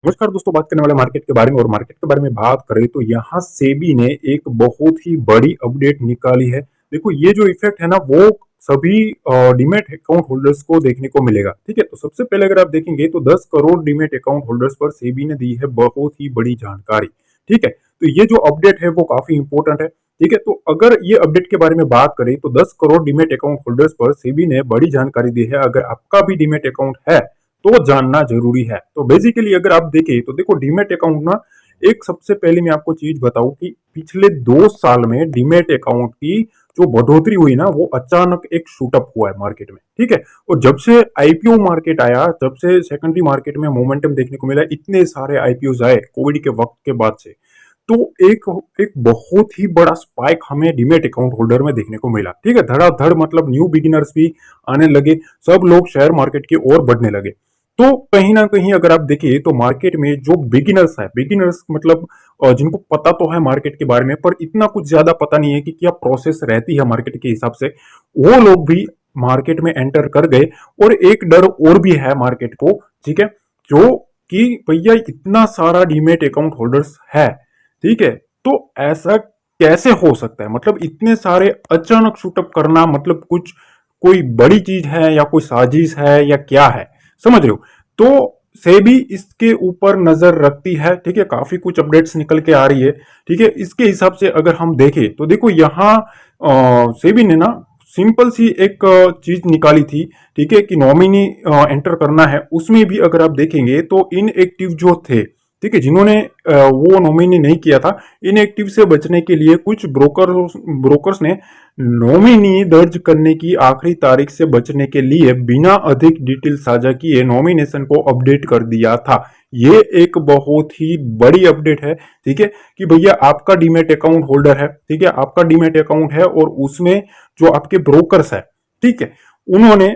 नमस्कार दोस्तों, बात करने वाले मार्केट के बारे में। और मार्केट के बारे में बात करें तो यहाँ सेबी ने एक बहुत ही बड़ी अपडेट निकाली है। देखो, ये जो इफेक्ट है ना, वो सभी डीमैट अकाउंट होल्डर्स को देखने को मिलेगा। ठीक है, तो सबसे पहले अगर आप देखेंगे तो 10 करोड़ डीमैट अकाउंट होल्डर्स पर सेबी ने दी है बहुत ही बड़ी जानकारी। ठीक है, तो ये जो अपडेट है वो काफी इंपॉर्टेंट है। ठीक है, तो अगर ये अपडेट के बारे में बात करें तो 10 करोड़ डीमैट अकाउंट होल्डर्स पर सेबी ने बड़ी जानकारी दी है। अगर आपका भी डीमैट अकाउंट है तो जानना जरूरी है। तो बेसिकली अगर आप देखें तो देखो, डीमैट अकाउंट ना, एक सबसे पहले मैं आपको चीज बताऊं कि पिछले 2 साल में डीमैट अकाउंट की जो बढ़ोतरी हुई ना, वो अचानक एक शूटअप हुआ है मार्केट में। ठीक है, और जब से आईपीओ मार्केट आया, जब से सेकेंडरी मार्केट में मोमेंटम देखने को मिला, इतने सारे आईपीओ आए कोविड के वक्त के बाद से, तो एक एक बहुत ही बड़ा स्पाइक हमें डीमैट अकाउंट होल्डर में देखने को मिला। ठीक है, धड़ाधड़, मतलब न्यू बिगिनर्स भी आने लगे, सब लोग शेयर मार्केट की ओर बढ़ने लगे। तो कहीं ना कहीं अगर आप देखिए तो मार्केट में जो बिगिनर्स है, बिगिनर्स मतलब जिनको पता तो है मार्केट के बारे में, पर इतना कुछ ज्यादा पता नहीं है कि क्या प्रोसेस रहती है मार्केट के हिसाब से, वो लोग भी मार्केट में एंटर कर गए। और एक डर और भी है मार्केट को, ठीक है, जो कि भैया इतना सारा डीमेट अकाउंट होल्डर्स है, ठीक है, तो ऐसा कैसे हो सकता है? मतलब इतने सारे अचानक शूटअप करना, मतलब कुछ कोई बड़ी चीज है या कोई साजिश है या क्या है, समझ रहे हो? तो सेबी इसके ऊपर नजर रखती है। ठीक है, काफी कुछ अपडेट्स निकल के आ रही है। ठीक है, इसके हिसाब से अगर हम देखें तो देखो, यहाँ सेबी ने ना सिंपल सी एक चीज निकाली थी। ठीक है, कि नॉमिनी एंटर करना है। उसमें भी अगर आप देखेंगे तो इनएक्टिव जो थे, ठीक है, जिन्होंने वो नॉमिनी नहीं किया था, इनएक्टिव से बचने के लिए कुछ ब्रोकर्स ने नॉमिनी दर्ज करने की आखिरी तारीख से बचने के लिए बिना अधिक डिटेल साझा किए नॉमिनेशन को अपडेट कर दिया था। ये एक बहुत ही बड़ी अपडेट है। ठीक है, कि भैया आपका डीमैट अकाउंट होल्डर है, ठीक है, आपका डीमैट अकाउंट है, और उसमें जो आपके ब्रोकर्स है, ठीक है, उन्होंने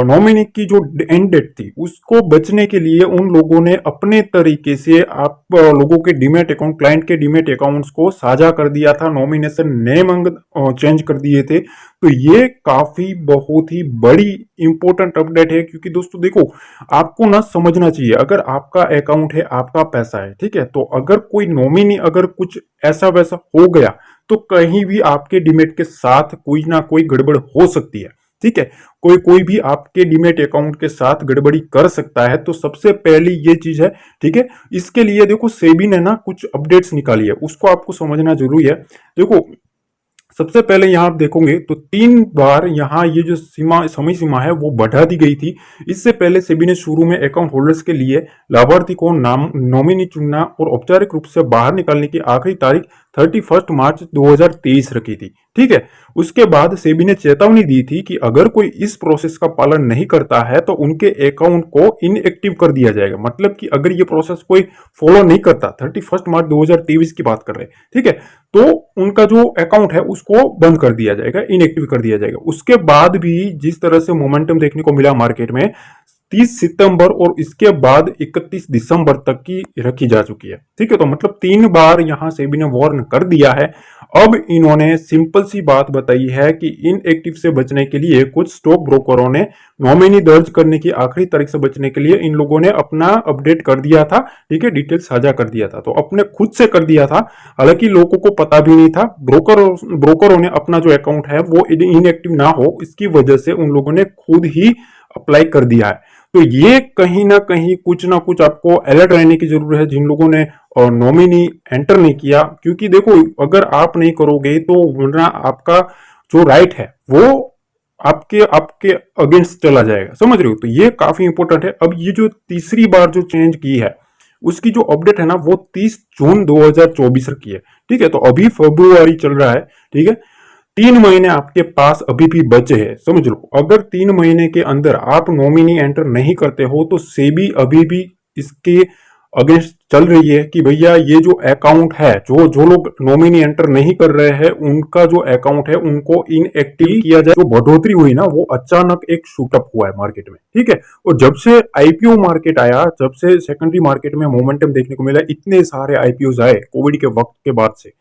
नॉमिनी की जो एंड डेट थी उसको बचने के लिए उन लोगों ने अपने तरीके से आप लोगों के डीमैट अकाउंट, क्लाइंट के डीमैट अकाउंट्स को साझा कर दिया था, नॉमिनेशन नेम चेंज कर दिए थे। तो ये काफी बहुत ही बड़ी इंपॉर्टेंट अपडेट है, क्योंकि दोस्तों देखो, आपको ना समझना चाहिए, अगर आपका अकाउंट है, आपका पैसा है, ठीक है, तो अगर कोई नॉमिनी अगर कुछ ऐसा वैसा हो गया तो कहीं भी आपके डीमैट के साथ कोई ना कोई गड़बड़ हो सकती है। ठीक है, कोई भी आपके डीमैट अकाउंट के साथ गड़बड़ी कर सकता है। तो सबसे पहली ये चीज है। ठीक है, इसके लिए देखो, सेबी ने ना कुछ अपडेट्स निकाली है, उसको आपको समझना जरूरी है। देखो, सबसे पहले यहां आप देखोगे तो 3 बार यहां ये जो समय सीमा है वो बढ़ा दी गई थी। इससे पहले सेबी ने शुरू में अकाउंट होल्डर्स के लिए लाभार्थी को नाम नॉमिनी चुनना और औपचारिक रूप से बाहर निकालने की आखिरी तारीख 31 मार्च 2023 रखी थी। ठीक है, उसके बाद सेबी ने चेतावनी दी थी कि अगर कोई इस प्रोसेस का पालन नहीं करता है तो उनके अकाउंट को इनएक्टिव कर दिया जाएगा। मतलब कि अगर ये प्रोसेस कोई फॉलो नहीं करता, 31 मार्च 2023 की बात कर रहे हैं, ठीक है, तो उनका जो अकाउंट है उसको बंद कर दिया जाएगा, इनएक्टिव कर दिया जाएगा। उसके बाद भी जिस तरह से मोमेंटम देखने को मिला मार्केट में, 30 सितंबर और इसके बाद 31 दिसंबर तक की रखी जा चुकी है। ठीक है, तो मतलब 3 बार यहां सेबी ने वार्न कर दिया है। अब इन्होंने सिंपल सी बात बताई है कि इनएक्टिव से बचने के लिए कुछ स्टॉक ब्रोकरों ने नॉमिनी दर्ज करने की आखिरी तारीख से बचने के लिए इन लोगों ने अपना अपडेट कर दिया था। ठीक है, डिटेल साझा कर दिया था, तो अपने खुद से कर दिया था, हालांकि लोगों को पता भी नहीं था। ब्रोकरों ने अपना जो अकाउंट है वो इनएक्टिव ना हो, इसकी वजह से उन लोगों ने खुद ही अप्लाई कर दिया है। तो ये कहीं ना कहीं कुछ ना कुछ आपको अलर्ट रहने की जरूरत है, जिन लोगों ने नॉमिनी एंटर नहीं किया, क्योंकि देखो, अगर आप नहीं करोगे तो वरना आपका जो राइट है वो आपके आपके अगेंस्ट चला जाएगा, समझ रहे हो? तो ये काफी इंपॉर्टेंट है। अब ये जो तीसरी बार जो चेंज की है उसकी जो अपडेट है ना, वो 30 जून 2024 की है। ठीक है, तो अभी फरवरी चल रहा है। ठीक है, 3 महीने आपके पास अभी भी बचे हैं, समझ लो। अगर 3 महीने के अंदर आप नॉमिनी एंटर नहीं करते हो तो सेबी अभी भी इसके अगेंस्ट चल रही है कि भैया ये जो अकाउंट है, जो जो लोग नॉमिनी एंटर नहीं कर रहे हैं उनका जो अकाउंट है उनको इनएक्टिव किया जाए। जो बढ़ोतरी हुई ना, वो अचानक एक शूटअप हुआ है मार्केट में। ठीक है, और जब से आईपीओ मार्केट आया, जब से सेकेंडरी मार्केट में मोमेंटम देखने को मिला, इतने सारे आईपीओ आए कोविड के वक्त के बाद से,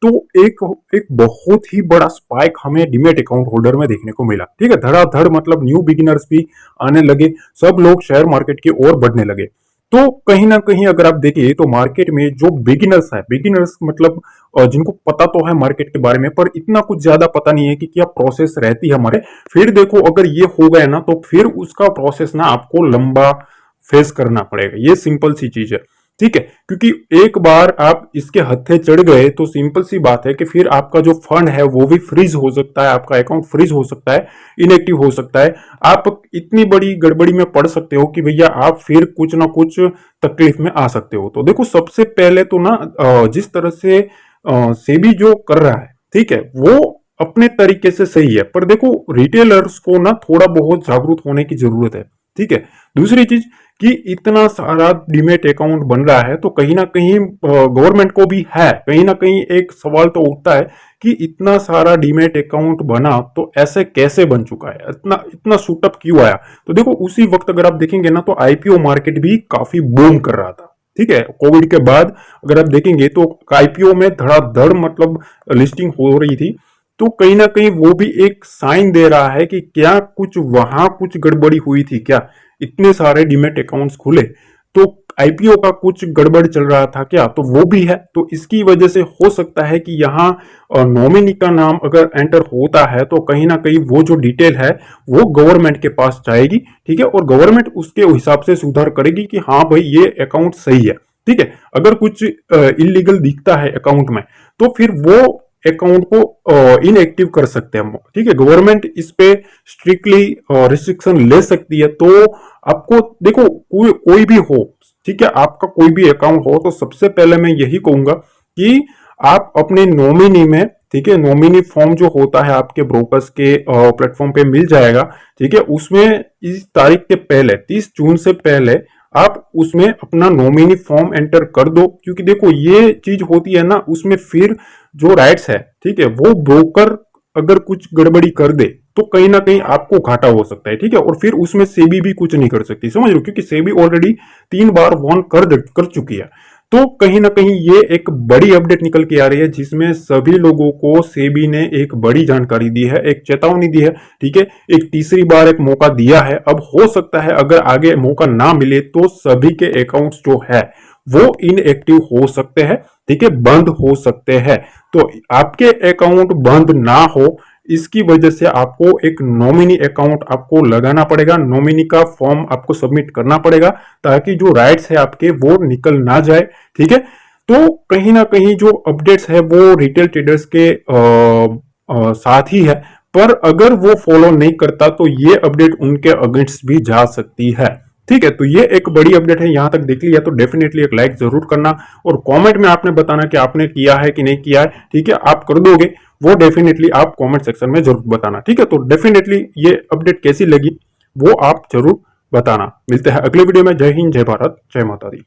तो एक एक बहुत ही बड़ा स्पाइक हमें डीमैट अकाउंट होल्डर में देखने को मिला। ठीक है, धड़ाधड़, मतलब न्यू बिगिनर्स भी आने लगे, सब लोग शेयर मार्केट की ओर बढ़ने लगे। तो कहीं ना कहीं अगर आप देखिए तो मार्केट में जो बिगिनर्स मतलब जिनको पता तो है मार्केट के बारे में पर इतना कुछ ज्यादा पता नहीं है कि क्या प्रोसेस रहती है हमारे, फिर देखो अगर ये हो गया ना तो फिर उसका प्रोसेस ना आपको लंबा फेस करना पड़ेगा। ये सिंपल सी चीज है, ठीक है। क्योंकि एक बार आप इसके हत्थे चढ़ गए तो सिंपल सी बात है कि फिर आपका जो फंड है वो भी फ्रीज हो सकता है, आपका अकाउंट फ्रीज हो सकता है, इनएक्टिव हो सकता है। आप इतनी बड़ी गड़बड़ी में पड़ सकते हो कि भैया आप फिर कुछ ना कुछ तकलीफ में आ सकते हो। तो देखो सबसे पहले तो ना जिस तरह से सेबी जो कर रहा है, ठीक है, वो अपने तरीके से सही है, पर देखो रिटेलर्स को ना थोड़ा बहुत जागरूक होने की जरूरत है, ठीक है। दूसरी चीज कि इतना सारा डीमेट अकाउंट बन रहा है तो कहीं ना कहीं गवर्नमेंट को भी है, कहीं ना कहीं एक सवाल तो उठता है कि इतना सारा डीमेट अकाउंट बना तो ऐसे कैसे बन चुका है, इतना इतना शूटअप क्यों आया। तो देखो उसी वक्त अगर आप देखेंगे ना तो आईपीओ मार्केट भी काफी बूम कर रहा था, ठीक है। कोविड के बाद अगर आप देखेंगे तो आईपीओ में धड़ाधड़ मतलब लिस्टिंग हो रही थी। तो कहीं ना कहीं वो भी एक साइन दे रहा है कि क्या कुछ वहां कुछ गड़बड़ी हुई थी क्या, इतने सारे डीमेट अकाउंट्स खुले तो आईपीओ का कुछ गड़बड़ चल रहा था क्या, तो वो भी है। तो इसकी वजह से हो सकता है कि यहाँ नॉमिनी का नाम अगर एंटर होता है तो कहीं ना कहीं वो जो डिटेल है वो गवर्नमेंट के पास जाएगी, ठीक है, और गवर्नमेंट उसके हिसाब से सुधार करेगी कि हाँ भाई ये अकाउंट सही है, ठीक है। अगर कुछ इलीगल दिखता है अकाउंट में तो फिर वो अकाउंट को इनएक्टिव कर सकते हैं हम, ठीक है। गवर्नमेंट इस पे स्ट्रिक्टली रिस्ट्रिक्शन ले सकती है। तो आपको देखो कोई भी हो, ठीक है, आपका कोई भी अकाउंट हो तो सबसे पहले मैं यही कहूंगा कि आप अपने नॉमिनी में, ठीक है, नॉमिनी फॉर्म जो होता है आपके ब्रोकर्स के प्लेटफॉर्म पे मिल जाएगा, ठीक है, उसमें इस तारीख के पहले 30 जून से पहले आप उसमें अपना नॉमिनी फॉर्म एंटर कर दो। क्योंकि देखो ये चीज होती है ना उसमें फिर जो राइट्स है, ठीक है, वो ब्रोकर अगर कुछ गड़बड़ी कर दे तो कहीं ना कहीं आपको घाटा हो सकता है, ठीक है, और फिर उसमें सेबी भी कुछ नहीं कर सकती, समझ लो, क्योंकि सेबी ऑलरेडी 3 बार वार्न कर चुकी है। तो कहीं ना कहीं ये एक बड़ी अपडेट निकल के आ रही है जिसमें सभी लोगों को सेबी ने एक बड़ी जानकारी दी है, एक चेतावनी दी है, ठीक है, एक तीसरी बार एक मौका दिया है। अब हो सकता है अगर आगे मौका ना मिले तो सभी के अकाउंट्स जो है वो इनएक्टिव हो सकते हैं, ठीक है, बंद हो सकते हैं। तो आपके अकाउंट बंद ना हो इसकी वजह से आपको एक नॉमिनी अकाउंट आपको लगाना पड़ेगा, नॉमिनी का फॉर्म आपको सबमिट करना पड़ेगा ताकि जो राइट्स है आपके वो निकल ना जाए, ठीक है। तो कहीं ना कहीं जो अपडेट्स है वो रिटेल ट्रेडर्स के साथ ही है, पर अगर वो फॉलो नहीं करता तो ये अपडेट उनके अगेंस्ट भी जा सकती है, ठीक है। तो ये एक बड़ी अपडेट है, यहां तक देख लिया तो डेफिनेटली एक लाइक जरूर करना और कमेंट में आपने बताना कि आपने किया है कि नहीं किया है, ठीक है, आप कर दोगे वो डेफिनेटली आप कमेंट सेक्शन में जरूर बताना, ठीक है। तो डेफिनेटली ये अपडेट कैसी लगी वो आप जरूर बताना। मिलते हैं अगले वीडियो में। जय हिंद, जय भारत, जय माता दी।